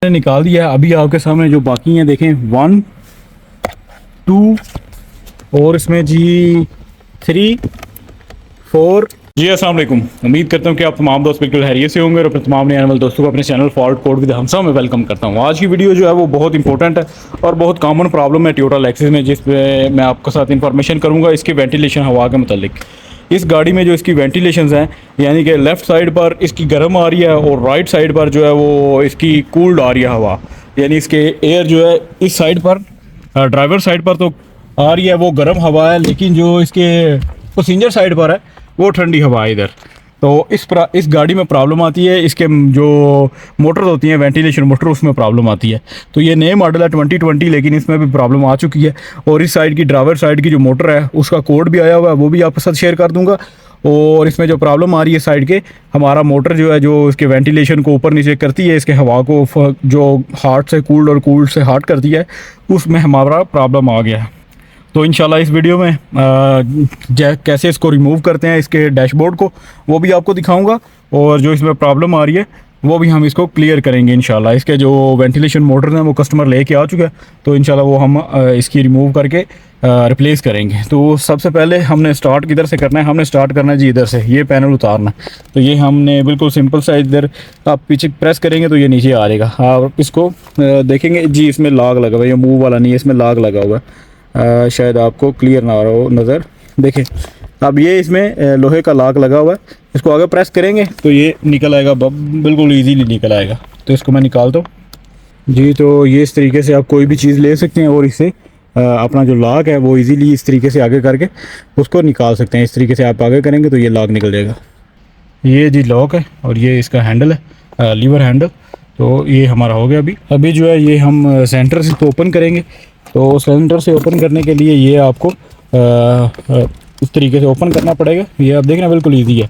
निकाल दिया है। अभी आपके सामने जो बाकी हैं देखें 1 2 और इसमें जी 3 4। जी अस्सलाम वालेकुम। उम्मीद करता हूँ कि आप तमाम दोस्त बिल्कुल हैरियत से होंगे और अपने तमाम नए आने वाले दोस्तों को अपने चैनल फॉल्ट कोड विद हमसा में वेलकम करता हूँ। आज की वीडियो जो है वो बहुत इंपॉर्टेंट है और बहुत कॉमन प्रॉब्लम है टोयोटा लेक्सस में, जिसमें मैं आपके साथ इंफॉर्मेशन करूँगा इसके वेंटिलेशन हवा के मतलब। इस गाड़ी में जो इसकी वेंटिलेशंस हैं, यानी कि लेफ़्ट साइड पर इसकी गर्म आ रही है और राइट साइड पर जो है वो इसकी कूल्ड आ रही है हवा, यानी इसके एयर जो है इस साइड पर ड्राइवर साइड पर तो आ रही है वो गर्म हवा है, लेकिन जो इसके पैसेंजर साइड पर है वो ठंडी हवा है इधर। तो इस गाड़ी में प्रॉब्लम आती है, इसके जो मोटर होती हैं वेंटिलेशन मोटर उसमें प्रॉब्लम आती है। तो ये नए मॉडल है 2020, लेकिन इसमें भी प्रॉब्लम आ चुकी है। और इस साइड की ड्राइवर साइड की जो मोटर है उसका कोड भी आया हुआ है, वो भी आपके साथ शेयर कर दूंगा। और इसमें जो प्रॉब्लम आ रही है साइड के, हमारा मोटर जो है जो इसके वेंटिलेशन को ऊपर नीचे करती है, इसके हवा को जो हार्ट से कूल्ड और कूल्ड से हार्ट करती है, उसमें हमारा प्रॉब्लम आ गया है। तो इंशाल्लाह इस वीडियो में कैसे इसको रिमूव करते हैं इसके डैशबोर्ड को, वो भी आपको दिखाऊंगा। और जो इसमें प्रॉब्लम आ रही है वो भी हम इसको क्लियर करेंगे इंशाल्लाह। इसके जो वेंटिलेशन मोटर हैं वो कस्टमर लेके आ चुका है, तो इंशाल्लाह वो हम इसकी रिमूव करके रिप्लेस करेंगे। तो सबसे पहले हमने स्टार्ट किधर से करना है? हमने स्टार्ट करना है जी इधर से, ये पैनल उतारना है। तो ये हमने बिल्कुल सिंपल सा इधर आप पीछे प्रेस करेंगे तो ये नीचे आ जाएगा। आप इसको देखेंगे जी, इसमें लाग लगा हुआ है, ये मूव वाला नहीं है, इसमें लाग लगा हुआ है। शायद आपको क्लियर ना आ रहा हो नज़र, देखें। अब ये इसमें लोहे का लाक लगा हुआ है, इसको आगे प्रेस करेंगे तो ये निकल आएगा, बिल्कुल इजीली निकल आएगा। तो इसको मैं निकालता हूँ जी। तो ये इस तरीके से आप कोई भी चीज़ ले सकते हैं और इससे अपना जो लाक है वो इजीली इस तरीके से आगे करके उसको निकाल सकते हैं। इस तरीके से आप आगे करेंगे तो ये लाक निकल जाएगा। ये जी लॉक है और ये इसका हैंडल है, लीवर हैंडल। तो ये हमारा हो गया। अभी जो है ये हम सेंटर से तो ओपन करेंगे। तो सेंटर से ओपन करने के लिए ये आपको इस तरीके से ओपन करना पड़ेगा। ये आप देख रहे हैं बिल्कुल इजी है,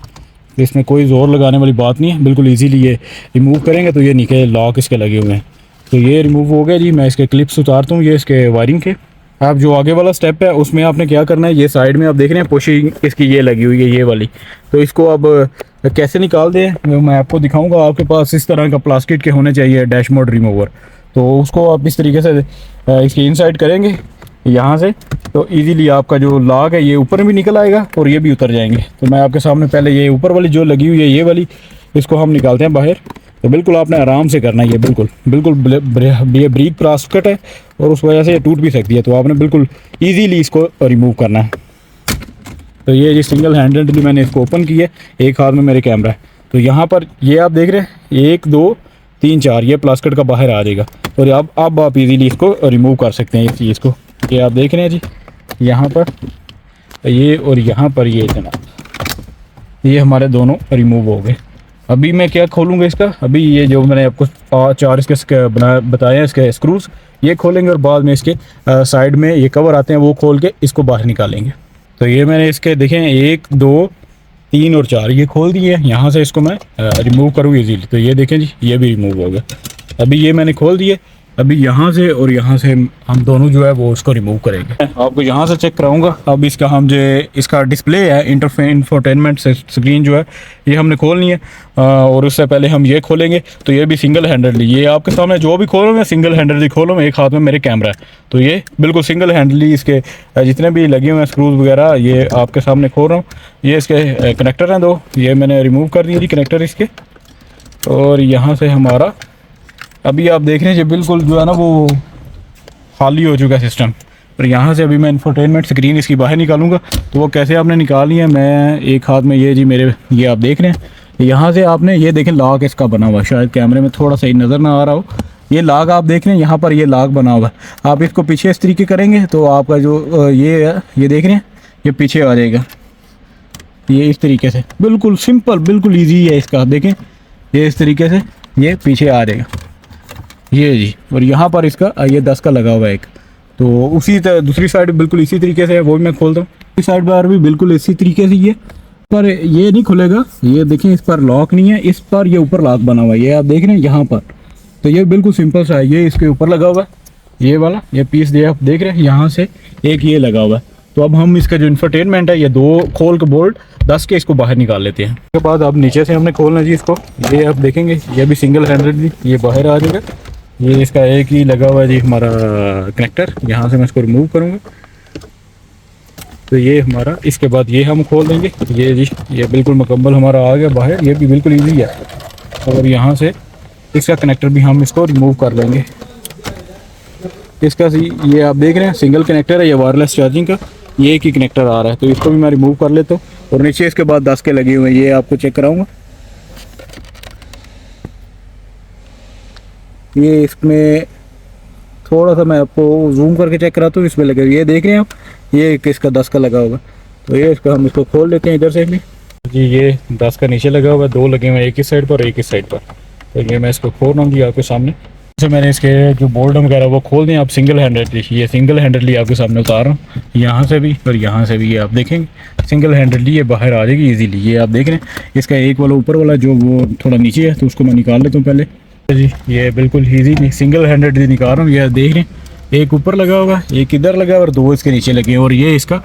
इसमें कोई ज़ोर लगाने वाली बात नहीं है, बिल्कुल इजीली ये रिमूव करेंगे तो ये निकले लॉक इसके लगे हुए हैं। तो ये रिमूव हो गया जी। मैं इसके क्लिप्स उतारता हूँ ये इसके वायरिंग के। आप जो आगे वाला स्टेप है उसमें आपने क्या करना है, ये साइड में आप देख रहे हैं पुशिंग इसकी ये लगी हुई है ये वाली। तो इसको अब कैसे निकालते हैं मैं आपको दिखाऊँगा। आपके पास इस तरह का प्लास्टिक के होने चाहिए डैशबोर्ड रिमूवर। तो उसको आप इस तरीके से इसकी इनसाइड करेंगे यहाँ से, तो इजीली आपका जो लाग है ये ऊपर भी निकल आएगा और ये भी उतर जाएंगे। तो मैं आपके सामने पहले ये ऊपर वाली जो लगी हुई है ये वाली, इसको हम निकालते हैं बाहर। तो बिल्कुल आपने आराम से करना है, ये बिल्कुल ये ब्रीक प्लास्टिक है और उस वजह से ये टूट भी सकती है। तो आपने बिल्कुल ईजीली इसको रिमूव करना है। तो ये सिंगल हैंडेडली मैंने इसको ओपन किया है, एक हाथ में मेरे कैमरा है। तो यहाँ पर ये आप देख रहे हैं 1 2 3 4 ये प्लास्टिक का बाहर आ जाएगा और अब आप इजीली इसको रिमूव कर सकते हैं इस चीज़ को। ये आप देख रहे हैं जी, यहाँ पर ये और यहाँ पर ये जनाब, ये हमारे दोनों रिमूव हो गए। अभी मैं क्या खोलूँगा इसका, अभी ये जो मैंने आपको 4 इसके बताए हैं इसके स्क्रूज, ये खोलेंगे और बाद में इसके साइड में ये कवर आते हैं वो खोल के इसको बाहर निकालेंगे। तो ये मैंने इसके देखें 1 2 3 और 4 ये खोल दिए। यहाँ से इसको मैं रिमूव करूँ इजीली। तो ये देखें जी, ये भी रिमूव हो गया। अभी ये मैंने खोल दिए। अभी यहाँ से और यहाँ से हम दोनों जो है वो उसको रिमूव करेंगे। आपको यहाँ से चेक कराऊंगा। अब इसका हम जो इसका डिस्प्ले है इंफोटेनमेंट स्क्रीन जो है ये हमने खोलनी है और उससे पहले हम ये खोलेंगे। तो ये भी सिंगल हैंडली, ये आपके सामने जो भी खोलो मैं सिंगल हैंडली खोलो, एक हाथ में मेरे कैमरा है। तो ये बिल्कुल सिंगल हैंडली इसके जितने भी लगे हुए हैं स्क्रूज वगैरह ये आपके सामने खोल रहा हूँ। ये इसके कनेक्टर हैं 2, ये मैंने रिमूव कर दिए जी कनेक्टर इसके। और यहाँ से हमारा अभी आप देख रहे हैं ये बिल्कुल जो है ना वो खाली हो चुका है सिस्टम। और यहाँ से अभी मैं इंफोटेनमेंट स्क्रीन इसकी बाहर निकालूंगा। तो वो कैसे आपने निकालनी है, मैं एक हाथ में ये जी मेरे ये आप देख रहे हैं, यहाँ से आपने ये देखें लाग इसका बना हुआ, शायद कैमरे में थोड़ा सही नज़र ना आ रहा हो। ये लाग आप देख रहे हैं, यहाँ पर ये लाग बना हुआ है। आप इसको पीछे इस तरीके करेंगे तो आपका जो ये है ये देख रहे हैं ये पीछे आ जाएगा। ये इस तरीके से बिल्कुल सिंपल बिल्कुल ईजी है इसका, देखें ये इस तरीके से ये पीछे आ जाएगा ये जी। और यहाँ पर इसका ये 10 का लगा हुआ है एक। तो उसी दूसरी साइड बिल्कुल इसी तरीके से है, वो भी मैं खोलता हूँ। इस साइड पर भी बिल्कुल इसी तरीके से ये पर ये नहीं खुलेगा। ये देखें इस पर लॉक नहीं है, इस पर ये ऊपर लॉक बना हुआ है, ये आप देख रहे हैं यहाँ पर। तो ये बिल्कुल सिंपल सा है, ये इसके ऊपर लगा हुआ है ये वाला, ये पीस दे आप देख रहे हैं यहाँ से एक ये लगा हुआ है। तो अब हम इसका जो इंफोटेनमेंट है ये 2 खोल के बोल्ट 10 के इसको बाहर निकाल लेते हैं। उसके बाद अब नीचे से हमने खोलना जी इसको, ये आप देखेंगे ये भी सिंगल हैंडेडली ये बाहर आ जाएगा। ये इसका एक ही लगा हुआ है जी हमारा कनेक्टर। यहाँ से मैं इसको रिमूव करूँगा तो ये हमारा, इसके बाद ये हम खोल देंगे। ये जी ये बिल्कुल मुकम्मल हमारा आ गया बाहर। ये भी बिल्कुल ईजी है। और यहाँ से इसका कनेक्टर भी हम इसको रिमूव कर लेंगे। इसका ये आप देख रहे हैं सिंगल कनेक्टर है, ये वायरलेस चार्जिंग का, ये एक ही कनेक्टर आ रहा है। तो इसको भी मैं रिमूव कर लेता हूँ। और नीचे इसके बाद 10 के लगे हुए हैं, ये आपको चेक कराऊंगा। ये इसमें थोड़ा सा मैं आपको जूम करके चेक कराता हूँ। इसमें लगे हुए ये देख रहे हैं आप, ये किसका 10 का लगा होगा। तो ये इसको हम इसको खोल लेते हैं इधर से भी जी। ये 10 का नीचे लगा हुआ है, 2 लगे हुए हैं, एक इस साइड पर एक इस साइड पर। तो ये मैं इसको खोल रहा हूँ जी आपके सामने। जैसे मैंने इसके जो बोल्ट वगैरह वो खोल दें आप सिंगल हैंडेडली, ये सिंगल हैंडेडली आपके सामने उतार रहा हूँ। यहाँ से भी और यहाँ से भी ये आप देखेंगे सिंगल हैंडेडली ये बाहर आ जाएगी इजीली। ये आप देख रहे हैं इसका एक वाला ऊपर वाला जो वो थोड़ा नीचे है, तो उसको मैं निकाल लेता हूँ पहले जी। ये बिल्कुल ईजी सिंगल हैंडेडली निकाल रहा हूँ। ये देख रहे हैं एक ऊपर लगा होगा, एक इधर लगा हुआ और 2 इसके नीचे लगे हैं। और ये इसका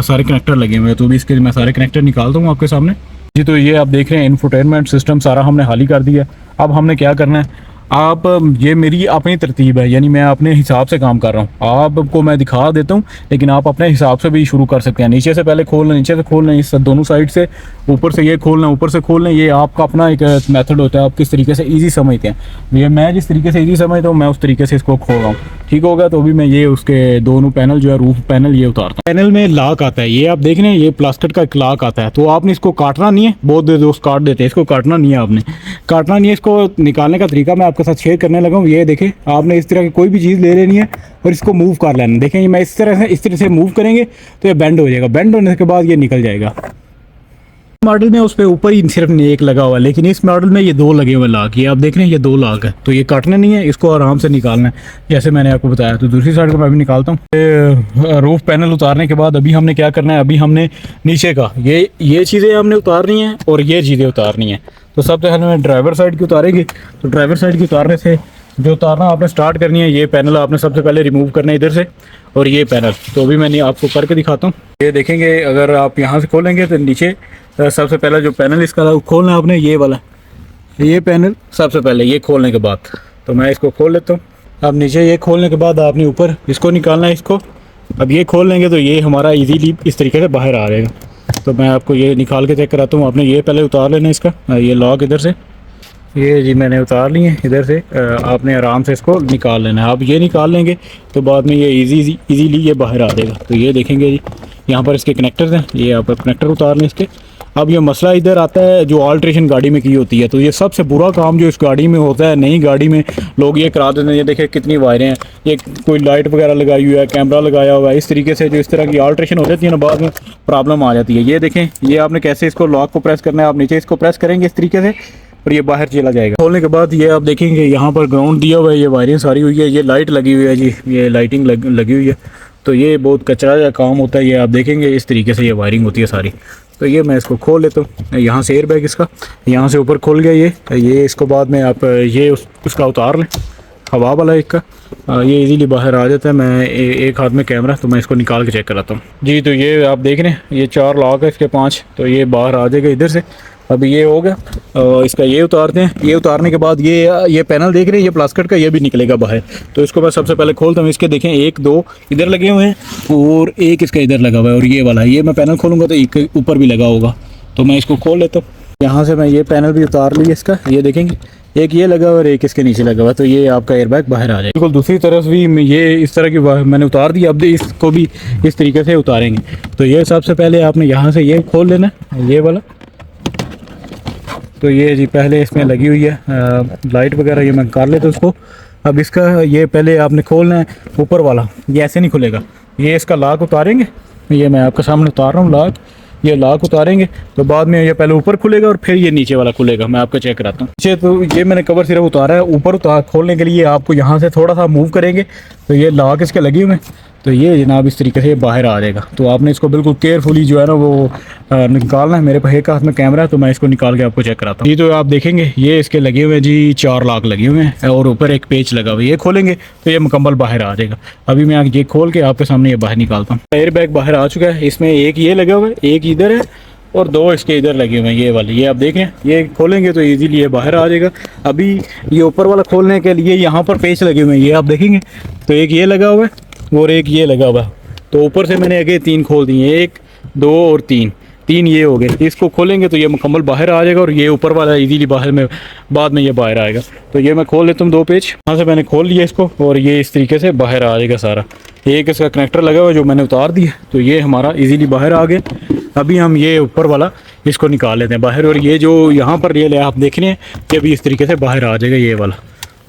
सारे कनेक्टर लगे हुए हैं। तो भी इसके मैं सारे कनेक्टर निकालता हूँ आपके सामने जी। तो ये आप देख रहे हैं इंफोटेनमेंट सिस्टम सारा हमने खाली कर दिया। अब हमने क्या करना है, आप ये मेरी अपनी तरतीब है, यानी मैं अपने हिसाब से काम कर रहा हूँ। आपको मैं दिखा देता हूँ, लेकिन आप अपने हिसाब से भी शुरू कर सकते हैं। नीचे से पहले खोलना, नीचे से खोलना, इस दोनों साइड से, ऊपर से ये खोलना, ऊपर से खोलना। ये आपका अपना एक मेथड होता है, आप किस तरीके से ईजी समझते हैं। ये मैं जिस तरीके से ईजी समझता हूँ मैं उस तरीके से इसको खोल रहा हूँ। ठीक होगा। तो अभी मैं ये उसके दोनों पैनल जो है रूफ पैनल ये उतारता हूँ। पैनल में लॉक आता है, ये आप देख रहे हैं, ये प्लास्टिक का एक लॉक आता है। तो आपने इसको काटना नहीं है, बहुत दोस्त काट देते हैं, इसको काटना नहीं है, आपने काटना नहीं है। इसको निकालने का तरीका मैं आपके साथ शेयर करने लगा हूँ। ये देखें, आपने इस तरह की कोई भी चीज़ ले लेनी है और इसको मूव कर लेना। देखें ये मैं इस तरह से मूव करेंगे तो ये बेंड हो जाएगा। बेंड होने के बाद ये निकल जाएगा। मॉडल में उस पर ऊपर ही सिर्फ एक लगा हुआ है, लेकिन इस मॉडल में ये 2 लगे हुए लॉक। ये आप देख रहे हैं ये 2 लॉक है। तो ये काटना नहीं है, इसको आराम से निकालना है जैसे मैंने आपको बताया। तो दूसरी साइड को मैं भी निकालता हूँ। रूफ पैनल उतारने के बाद अभी हमने क्या करना है, अभी हमने नीचे का ये चीज़ें हमने उतारनी है और ये चीज़ें उतारनी है। तो सबसे पहले मैं ड्राइवर साइड की उतारेंगे। तो ड्राइवर साइड की उतारने से जो उतारना आपने स्टार्ट करनी है, ये पैनल आपने सबसे पहले रिमूव करना है इधर से, और ये पैनल तो अभी मैं आपको करके दिखाता हूँ। ये देखेंगे अगर आप यहाँ से खोलेंगे तो नीचे सबसे पहला जो पैनल इसका खोलना है आपने, ये वाला, ये पैनल सबसे पहले ये खोलने के बाद। तो मैं इसको खोल लेता हूँ। अब नीचे ये खोलने के बाद आपने ऊपर इसको निकालना है। इसको अब ये खोल लेंगे तो ये हमारा इजीली इस तरीके से बाहर आ जाएगा। तो मैं आपको ये निकाल के चेक कराता हूँ। आपने ये पहले उतार लेना है इसका, ये लॉक इधर से, ये जी मैंने उतार लिए इधर से। आपने आराम से इसको निकाल लेना है। आप ये निकाल लेंगे तो बाद में ये इजीली ये बाहर आ जाएगा। तो ये देखेंगे जी यहाँ पर इसके कनेक्टर्स हैं, ये आप कनेक्टर उतार लें इसके। अब ये मसला इधर आता है जो ऑल्ट्रेशन गाड़ी में की होती है। तो ये सबसे बुरा काम जो इस गाड़ी में होता है, नई गाड़ी में लोग ये करा देते हैं। ये देखिए कितनी वायरें हैं, ये कोई लाइट वगैरह लगाई हुई है, कैमरा लगाया हुआ है। इस तरीके से जो इस तरह की ऑल्ट्रेशन हो जाती है ना, बाद में प्रॉब्लम आ जाती है। ये देखें, ये आपने कैसे इसको लॉक को प्रेस करना है। आप नीचे इसको प्रेस करेंगे इस तरीके से और ये बाहर चला जाएगा। खोलने के बाद ये आप देखेंगे यहाँ पर ग्राउंड दिया हुआ है, ये वायरिंग सारी हुई है, ये लाइट लगी हुई है जी, ये लाइटिंग लगी हुई है। तो ये बहुत कचरा का काम होता है। ये आप देखेंगे इस तरीके से ये वायरिंग होती है सारी। तो ये मैं इसको खोल लेता हूँ। यहाँ से एयर बैग इसका यहाँ से ऊपर खोल गया ये इसको बाद में आप ये उसका उतार लें, हवा वाला एक का, ये इजीली बाहर आ जाता है। मैं एक हाथ में कैमरा, तो मैं इसको निकाल के चेक कराता हूँ जी। तो ये आप देख रहे हैं ये 4 लॉक है इसके 5, तो ये बाहर आ जाएगा इधर से। अभी ये हो गया, इसका ये उतारते हैं। ये उतारने के बाद ये पैनल देख रहे हैं, ये प्लास्टिक का, ये भी निकलेगा बाहर। तो इसको मैं सबसे पहले खोलता हूँ। इसके देखें 1 2 इधर लगे हुए हैं और एक इसका इधर लगा हुआ है, और ये वाला ये मैं पैनल खोलूँगा तो एक ऊपर भी लगा होगा। तो मैं इसको खोल लेता हूँ। यहाँ से मैं ये पैनल भी उतार लिया इसका, ये देखेंगे एक ये लगा हुआ और एक इसके नीचे लगा हुआ। तो ये आपका एयरबैग बाहर आ जाएगा। बिल्कुल दूसरी तरफ भी ये इस तरह की मैंने उतार दी। अब इसको भी इस तरीके से उतारेंगे। तो ये सबसे पहले आपने यहाँ से ये खोल लेना, ये वाला। तो ये जी पहले इसमें लगी हुई है लाइट वगैरह, ये मैं कर लेता हूँ उसको। अब इसका ये पहले आपने खोलना है ऊपर वाला, ये ऐसे नहीं खुलेगा। ये इसका लॉक उतारेंगे, ये मैं आपके सामने उतार रहा हूँ लॉक। ये लॉक उतारेंगे तो बाद में ये पहले ऊपर खुलेगा और फिर ये नीचे वाला खुलेगा। मैं आपको चेक कराता हूँ नीचे। तो ये मैंने कवर सिर्फ उतारा है। ऊपर खोलने के लिए आपको यहाँ से थोड़ा सा मूव करेंगे तो ये लॉक इसके लगे हुए हैं। तो ये जनाब इस तरीके से बाहर आ जाएगा। तो आपने इसको बिल्कुल केयरफुली जो है ना वो निकालना है। मेरे पास एक हाथ में कैमरा है तो मैं इसको निकाल के आपको चेक कराता हूँ जी। तो आप देखेंगे ये इसके लगे हुए हैं जी, 4 लॉक लगे हुए हैं और ऊपर एक पेच लगा हुआ है। ये खोलेंगे तो ये मुकम्मल बाहर आ जाएगा। अभी मैं ये खोल के आपके सामने ये बाहर निकालता हूँ। एयर बैग बाहर आ चुका है। इसमें एक ये लगा हुआ है, एक इधर है और 2 इसके इधर लगे हुए हैं ये वाले। ये आप देखें, ये खोलेंगे तो इजीली ये बाहर आ जाएगा। अभी ये ऊपर वाला खोलने के लिए यहाँ पर पेच लगे हुए हैं, ये आप देखेंगे। तो एक ये लगा हुआ है और एक ये लगा हुआ है। तो ऊपर से मैंने आगे 3 खोल दिए, 1 2 और 3 ये हो गए। इसको खोलेंगे तो ये मुकम्मल बाहर आ जाएगा और ये ऊपर वाला इजीली बाहर में बाद में ये बाहर आएगा। तो ये मैं खोल लेता हूँ 2 पेच। यहाँ से मैंने खोल लिया इसको और ये इस तरीके से बाहर आ जाएगा सारा। एक इसका कनेक्टर लगा हुआ है जो मैंने उतार दिया, तो ये हमारा इजीली बाहर आ गया। अभी हम ये ऊपर वाला इसको निकाल लेते हैं बाहर, और ये जो यहाँ पर रेल है आप देख रहे हैं, ये भी इस तरीके से बाहर आ जाएगा ये वाला।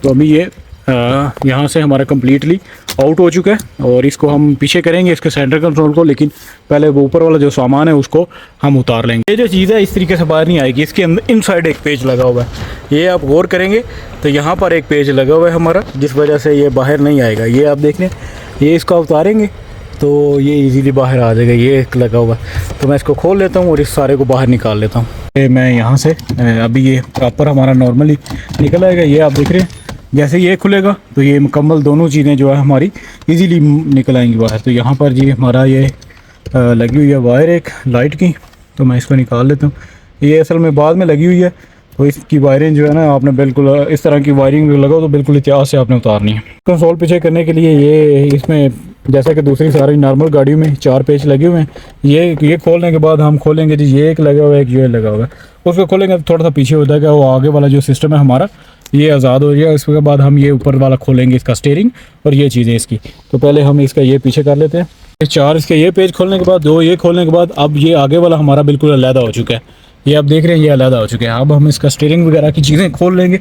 तो अभी ये यहाँ से हमारा कम्प्लीटली आउट हो चुका है और इसको हम पीछे करेंगे इसके सेंटर कंट्रोल को, लेकिन पहले वो ऊपर वाला जो सामान है उसको हम उतार लेंगे। ये जो चीज़ है इस तरीके से बाहर नहीं आएगी, इसके अंदर इनसाइड एक पेज लगा हुआ है। ये आप गौर करेंगे तो यहाँ पर एक पेज लगा हुआ है हमारा, जिस वजह से ये बाहर नहीं आएगा। ये आप देख लें, ये इसको उतारेंगे तो ये इजीली बाहर आ जाएगा। ये एक लगा हुआ है, तो मैं इसको खोल लेता हूँ और इस सारे को बाहर निकाल लेता हूँ। मैं यहाँ से अभी ये प्रॉपर हमारा नॉर्मली निकल आएगा। ये आप देख रहे हैं, जैसे ये खुलेगा तो ये मुकम्मल दोनों चीज़ें जो है हमारी इजीली निकल आएंगी बाहर। तो यहाँ पर जी हमारा ये लगी हुई है वायर एक लाइट की, तो मैं इसको निकाल लेता हूँ। ये असल में बाद में लगी हुई है, तो इसकी वायरिंग जो है ना आपने बिल्कुल इस तरह की वायरिंग लगाओ तो बिल्कुल इतिहास से आपने उतारनी है। कंसोल पीछे करने के लिए ये इसमें जैसा कि दूसरी सारी नॉर्मल गाड़ियों में 4 पेच लगे हुए हैं। ये खोलने के बाद हम खोलेंगे जी, ये एक लगा हुआ है, एक ये लगा हुआ है। उसको खोलेंगे तो थोड़ा सा पीछे होता है कि वो आगे वाला जो सिस्टम है हमारा ये आज़ाद हो जाएगा। इसके बाद हम ये ऊपर वाला खोलेंगे इसका स्टीयरिंग और ये चीज़ें इसकी। तो पहले हम इसका ये पीछे कर लेते हैं। 4 इसके ये पेज खोलने के बाद, 2 ये खोलने के बाद अब ये आगे वाला हमारा बिल्कुल अलग हो चुका है। ये आप देख रहे हैं, ये अलग हो चुके हैं। अब हम इसका स्टीयरिंग वगैरह की चीज़ें खोल लेंगे।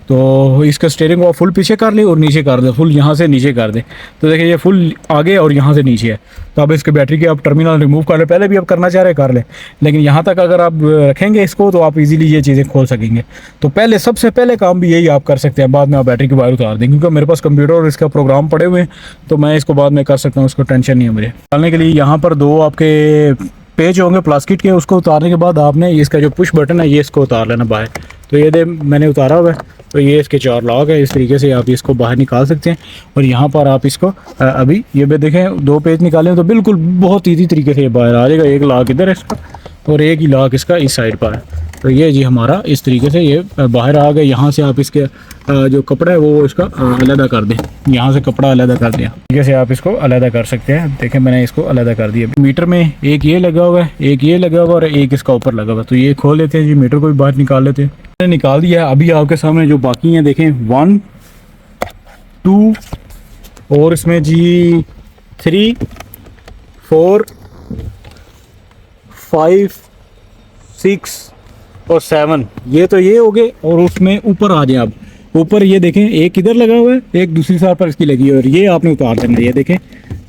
तो इसका स्टीयरिंग को फुल पीछे कर लें और नीचे कर दें, फुल यहाँ से नीचे कर दें। तो देखिए ये फुल आगे और यहाँ से नीचे है। तो अब इसके बैटरी के आप टर्मिनल रिमूव कर लें, पहले भी आप करना चाह रहे कर लें, लेकिन यहाँ तक अगर आप रखेंगे इसको तो आप इजीली ये चीज़ें खोल सकेंगे। तो पहले सबसे पहले काम भी यही आप कर सकते हैं, बाद में आप बैटरी की वायर उतार दें, क्योंकि मेरे पास कंप्यूटर और इसका प्रोग्राम पड़े हुए हैं, तो मैं इसको बाद में कर सकता हूँ, उसको टेंशन नहीं है मुझे। डालने के लिए यहाँ पर 2 आपके पेज होंगे प्लास्टिक के, उसको उतारने के बाद आपने इसका जो पुश बटन है ये इसको उतार लेना बाहर। तो ये मैंने उतारा हुआ है, तो ये इसके 4 लॉक है। इस तरीके से आप इसको बाहर निकाल सकते हैं और यहाँ पर आप इसको अभी ये भी देखें 2 पेज निकालें तो बिल्कुल बहुत ईजी तरीके से ये बाहर आ जाएगा। एक लॉक इधर है इसका और एक ही लॉक इसका इस साइड पर है। तो ये जी हमारा इस तरीके से ये बाहर आ गया। यहाँ से आप इसके जो कपड़ा है वो इसका अलग कर दें, यहाँ से कपड़ा अलग कर दें, तरीके से आप इसको अलग कर सकते हैं। देखें मैंने इसको अलग कर दिया। मीटर में एक ये लगा हुआ है, एक ये लगा हुआ है और एक इसका ऊपर लगा हुआ है। तो ये खोल लेते हैं जी, मीटर को भी बाहर निकाल लेते हैं। मैंने निकाल दिया है। अभी आपके सामने जो बाकी हैं देखें 1 2 और इसमें जी 3 4 5 6 और 7, ये तो ये हो गए। और उसमें ऊपर आ जाए आप, ऊपर ये देखें एक इधर लगा हुआ है, एक दूसरी साइड पर इसकी लगी है और ये आपने उतार देना। ये देखें,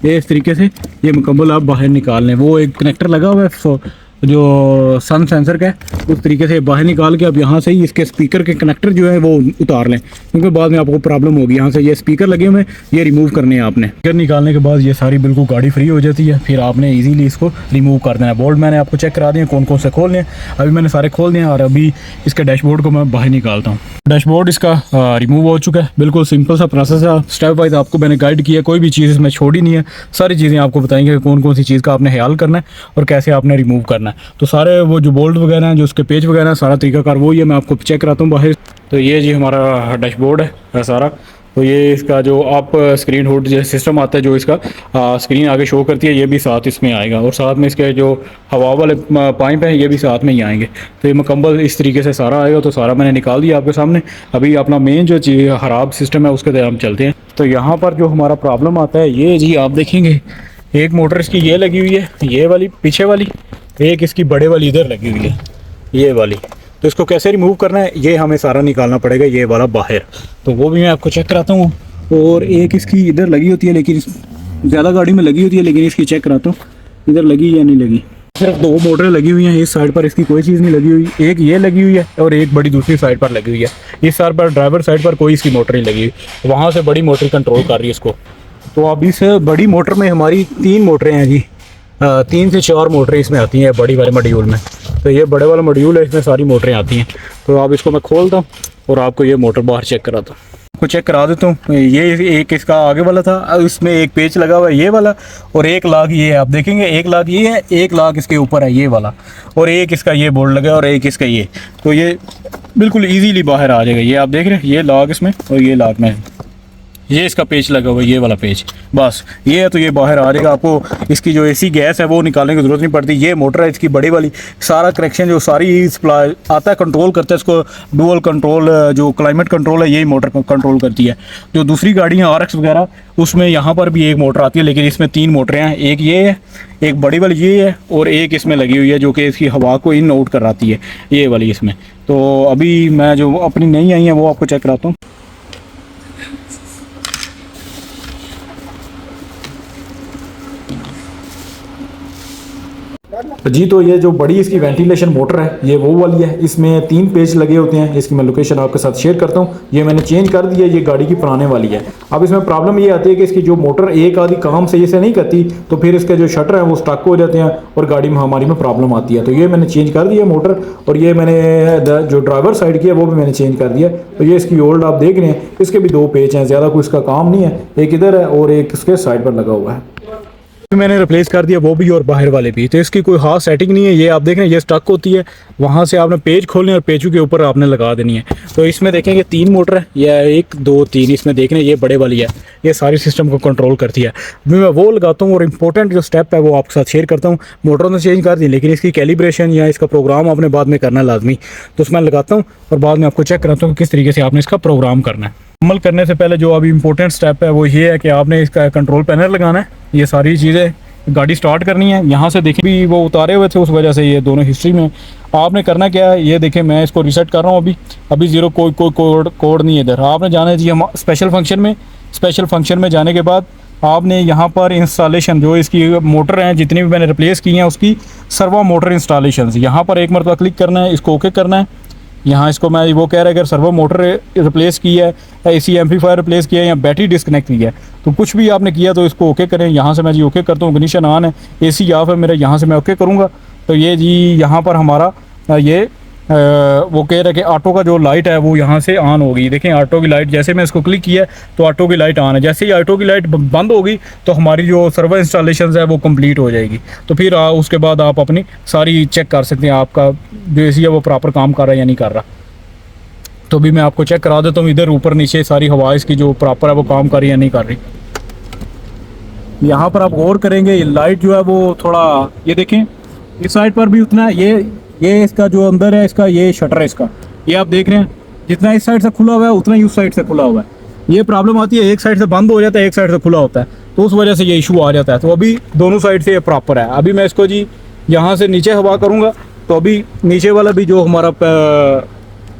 ये इस तरीके से ये मुकम्मल आप बाहर निकाल लें। वो एक कनेक्टर लगा हुआ है जो सन सेंसर का है, उस तरीके से बाहर निकाल के अब यहाँ से ही इसके स्पीकर के कनेक्टर जो है वो उतार लें, क्योंकि बाद में आपको प्रॉब्लम होगी। यहाँ से ये स्पीकर लगे हुए हैं, ये रिमूव करने हैं आपने। स्पीकर निकालने के बाद ये सारी बिल्कुल गाड़ी फ्री हो जाती है, फिर आपने इजीली इसको रिमूव कर देना है। बोल्ट मैंने आपको चेक करा दिए कौन कौन से खोलने हैं, अभी मैंने सारे खोल दिए और अभी इसके डैशबोर्ड को मैं बाहर निकालता हूँ। डैशबोर्ड इसका रिमूव हो चुका है। बिल्कुल सिंपल सा प्रोसेस है, स्टेप वाइज आपको मैंने गाइड किया, कोई भी चीज़ इसमें छोड़ी नहीं है। सारी चीज़ें आपको बताएंगे कौन कौन सी चीज़ का आपने ख्याल करना है और कैसे आपने रिमूव करना है। तो सारे वो जो बोल्ट वगैरह हैं, जो उसके पेज वगैरह हैं, सारा तरीकाकार वही है, मैं आपको चेक कराता हूँ बाहर। तो ये जी हमारा डैशबोर्ड है सारा। तो ये इसका जो आप स्क्रीन हुड जैसे सिस्टम आता है, जो इसका स्क्रीन आगे शो करती है, ये भी साथ इसमें आएगा और साथ में इसके जो हवा वाले पाइप हैं ये भी साथ में ही आएंगे। तो ये मुकम्मल इस तरीके से सारा आएगा। तो सारा मैंने निकाल दिया आपके सामने। अभी अपना मेन जो चीज़ ख़राब सिस्टम है उसके तरफ हम चलते हैं। तो यहाँ पर जो हमारा प्रॉब्लम आता है ये जी आप देखेंगे, एक मोटर इसकी ये लगी हुई है, ये वाली पीछे वाली, एक इसकी बड़े वाली इधर लगी हुई है ये वाली। तो इसको कैसे रिमूव करना है ये हमें सारा निकालना पड़ेगा, ये वाला बाहर। तो वो भी मैं आपको चेक कराता हूँ। और एक इसकी इधर लगी होती है, लेकिन ज़्यादा गाड़ी में लगी होती है, लेकिन इसकी चेक कराता हूँ इधर लगी या नहीं लगी। सिर्फ 2 मोटरें लगी हुई हैं, इस साइड पर इसकी कोई चीज़ नहीं लगी हुई। एक ये लगी हुई है और एक बड़ी दूसरी साइड पर लगी हुई है। इस साइड पर ड्राइवर साइड पर कोई इसकी मोटर नहीं लगी हुई, वहाँ से बड़ी मोटर कंट्रोल कर रही है इसको। तो अब इस बड़ी मोटर में हमारी 3 मोटरें हैं जी, 3 से 4 मोटरें इसमें आती हैं बड़ी वाले मॉड्यूल में। तो ये बड़े वाला मॉड्यूल है, इसमें सारी मोटरें आती हैं। तो अब इसको मैं खोलता हूँ और आपको ये मोटर बाहर चेक कराता हूँ। को चेक करा देता हूँ। ये एक इसका आगे वाला था, इसमें एक पेच लगा हुआ है ये वाला, और एक लाग ये है, आप देखेंगे एक लाग ये है, एक लाग इसके ऊपर है ये वाला, और एक इसका ये बोर्ड लगा है और एक इसका ये। तो ये बिल्कुल इजीली बाहर आ जाएगा। ये आप देख रहे हैं ये लाग इसमें और ये लाग में, ये इसका पेच लगा हुआ है ये वाला पेच, बस ये है तो ये बाहर आ जाएगा। आपको इसकी जो एसी गैस है वो निकालने की ज़रूरत नहीं पड़ती। ये मोटर है इसकी बड़ी वाली, सारा कनेक्शन जो सारी सप्लाई आता है कंट्रोल करता है इसको, डुअल कंट्रोल जो क्लाइमेट कंट्रोल है यही मोटर कंट्रोल करती है। जो दूसरी गाड़ियाँ RX वगैरह उसमें यहाँ पर भी एक मोटर आती है, लेकिन इसमें 3 मोटरें हैं, एक ये है, एक बड़ी वाली ये है, और एक इसमें लगी हुई है जो कि इसकी हवा को इन आउट कराती है ये वाली इसमें। तो अभी मैं जो अपनी नई आई है वो आपको चेक कराता हूँ। जी तो ये जो बड़ी इसकी वेंटिलेशन मोटर है ये वो वाली है, इसमें 3 पेज लगे होते हैं। इसकी मैं लोकेशन आपके साथ शेयर करता हूँ। ये मैंने चेंज कर दी है, ये गाड़ी की पुराने वाली है। अब इसमें प्रॉब्लम ये आती है कि इसकी जो मोटर एक आधी काम सही से नहीं करती, तो फिर इसके जो शटर हैं वो स्टक हो जाते हैं और गाड़ी में हमारी में प्रॉब्लम आती है। तो ये मैंने चेंज कर दिया मोटर, और ये मैंने जो ड्राइवर साइड की है वो भी मैंने चेंज कर दिया। तो ये इसकी ओल्ड आप देख रहे हैं, इसके भी 2 पेज हैं, ज़्यादा कोई इसका काम नहीं है, एक इधर है और एक इसके साइड पर लगा हुआ है। मैंने रिप्लेस कर दिया वो भी और बाहर वाले भी। तो इसकी कोई खास सेटिंग नहीं है, ये आप देख रहे हैं ये स्टक होती है, वहाँ से आपने पेज खोलने और पेजों के ऊपर आपने लगा देनी है। तो इसमें देखेंगे 3 मोटर है, या 1 2 3 इसमें देख रहे हैं ये बड़े वाली है, ये सारी सिस्टम को कंट्रोल करती है। अभी मैं वो लगाता हूँ और इंपॉर्टेंट जो स्टेप है वो आपके साथ शेयर करता हूँ। मोटर ने चेंज कर दी, लेकिन इसकी कैलिब्रेशन या इसका प्रोग्राम आपने बाद में करना है लाजमी। तो उसमें लगाता हूँ और बाद में आपको चेक कराता हूँ कि किस तरीके से आपने इसका प्रोग्राम करना है। अमल करने से पहले जो अभी इंपॉर्टेंट स्टेप है वो ये है कि आपने इसका कंट्रोल पैनल लगाना है। ये सारी चीज़ें गाड़ी स्टार्ट करनी है। यहाँ से देखें भी वो उतारे हुए थे, उस वजह से ये दोनों हिस्ट्री में आपने करना क्या है, ये देखें मैं इसको रीसेट कर रहा हूँ। अभी 0 कोई कोड नहीं है इधर। आपने जाना है जी हम स्पेशल फंक्शन में जाने के बाद आपने यहाँ पर इंस्टॉलेशन जो इसकी मोटर हैं जितनी भी मैंने रिप्लेस की हैं उसकी सर्वो मोटर इंस्टॉलेशन यहाँ पर एक मरतबा क्लिक करना है, इसको ओके करना है। यहाँ इसको मैं वो कह रहा है अगर सर्वो मोटर रिप्लेस की है, AC एम्पलीफायर रिप्लेस किया है या बैटरी डिस्कनेक्ट की है, तो कुछ भी आपने किया तो इसको ओके करें। यहाँ से मैं जी ओके करता हूँ, इग्निशन ऑन है, AC ऑफ है मेरा, यहाँ से मैं ओके करूँगा। तो ये जी यहाँ पर हमारा ये वो कह रहा है कि ऑटो का जो लाइट है वो यहाँ से ऑन होगी। देखें ऑटो की लाइट, जैसे मैं इसको क्लिक किया तो ऑटो की लाइट ऑन है। जैसे ही ऑटो की लाइट बंद होगी तो हमारी जो सर्वर इंस्टॉलेशन है वो कंप्लीट हो जाएगी। तो फिर उसके बाद आप अपनी सारी चेक कर सकते हैं आपका जो AC है वो प्रॉपर काम कर रहा है या नहीं कर रहा। तो भी मैं आपको चेक करा देता हूँ, इधर ऊपर नीचे सारी हवा इसकी जो प्रॉपर है वो काम कर रही है या नहीं कर रही। यहाँ पर आप गौर करेंगे लाइट जो है वो थोड़ा, ये देखें इस साइड पर भी उतना ये इसका जो अंदर है इसका ये शटर है इसका, ये आप देख रहे हैं जितना इस साइड से खुला हुआ है उतना ही उस साइड से खुला हुआ है। ये प्रॉब्लम आती है, एक साइड से बंद हो जाता है, एक साइड से खुला होता है, तो उस वजह से ये इशू आ जाता है। तो अभी दोनों साइड से ये प्रॉपर है। अभी मैं इसको जी यहाँ से नीचे हवा करूँगा तो अभी नीचे वाला भी जो हमारा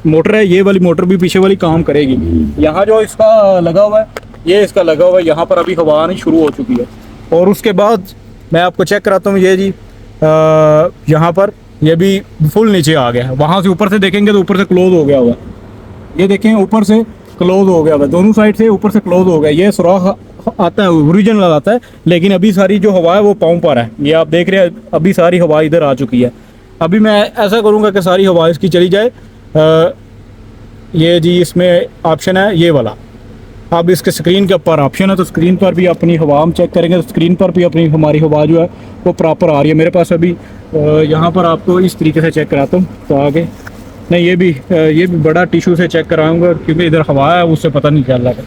मोटर है ये वाली मोटर भी पीछे वाली काम करेगी। यहाँ जो इसका लगा हुआ है ये इसका लगा हुआ है, यहाँ पर अभी हवा आनी शुरू हो चुकी है। और उसके बाद मैं आपको चेक कराता हूँ, ये जी यहाँ पर ये भी फुल नीचे आ गया है। वहाँ से ऊपर से देखेंगे तो ऊपर से क्लोज हो गया हुआ, ये देखें ऊपर से क्लोज हो गया हुआ, दोनों साइड से ऊपर से क्लोज हो गया। ये सुराख आता है ओरिजिनल आता है, लेकिन अभी सारी जो हवा है वो पाँव पर है। ये आप देख रहे हैं अभी सारी हवा इधर आ चुकी है। अभी मैं ऐसा करूँगा कि सारी हवा इसकी चली जाए। ये जी इसमें ऑप्शन है ये वाला, अब इसके स्क्रीन के ऊपर ऑप्शन है, तो स्क्रीन पर भी अपनी हवा हम चेक करेंगे तो स्क्रीन पर भी अपनी हमारी हवा जो है वो प्रॉपर आ रही है। मेरे पास अभी यहाँ पर आपको इस तरीके से चेक कराता हूँ तो आगे नहीं, ये भी बड़ा टिश्यू से चेक कराऊंगा क्योंकि इधर हवा है उससे पता नहीं चल रहा।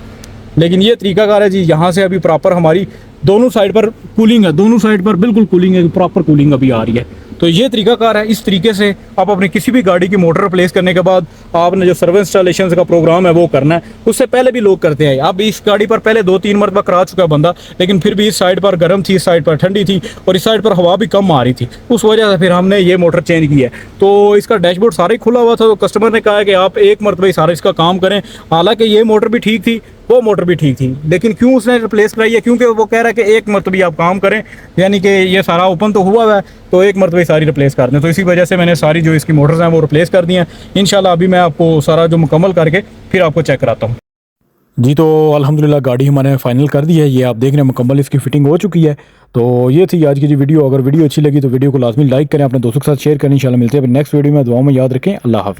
लेकिन ये तरीकाकार है जी, यहाँ से अभी प्रॉपर हमारी दोनों साइड पर कूलिंग है, दोनों साइड पर बिल्कुल कूलिंग है, प्रॉपर कूलिंग अभी आ रही है। तो ये तरीकाकार है। इस तरीके से आप अपनी किसी भी गाड़ी की मोटर रिप्लेस करने के बाद आपने जो सर्विस इंस्टॉलेशन का प्रोग्राम है वो करना है। उससे पहले भी लोग करते हैं। अब इस गाड़ी पर पहले 2-3 मरतबा करा चुका है बंदा, लेकिन फिर भी इस साइड पर गर्म थी, इस साइड पर ठंडी थी और इस साइड पर हवा भी कम आ रही थी, उस वजह से फिर हमने ये मोटर चेंज की है। तो इसका डैशबोर्ड सारा ही खुला हुआ था, तो कस्टमर ने कहा कि आप एक मरतबा ही सारा इसका काम करें। हालांकि ये मोटर भी ठीक थी, वो मोटर भी ठीक थी, लेकिन क्यों उसने रिप्लेस कराई है? क्योंकि वो कह रहा है कि एक मरतबा आप काम करें, यानी कि ये सारा ओपन तो हुआ है तो एक मरतबा सारी रिप्लेस कर दें। तो इसी वजह से मैंने सारी जो इसकी मोटर्स हैं वो रिप्लेस कर दी हैं। इंशाल्लाह अभी मैं आपको सारा जो मुकम्मल करके फिर आपको चेक कराता हूँ। जी तो अल्हम्दुलिल्लाह गाड़ी हमारे फाइनल कर दी है। ये आप देख रहे हैं मुकम्मल इसकी फिटिंग हो चुकी है। तो ये थी आज की जो वीडियो। अगर वीडियो अच्छी लगी तो वीडियो को लाजमी लाइक करें, अपने दोस्तों के साथ शेयर करें। इंशाल्लाह मिलते हैं नेक्स्ट वीडियो में। दुआ में याद रखें। अल्लाह हाफिज़।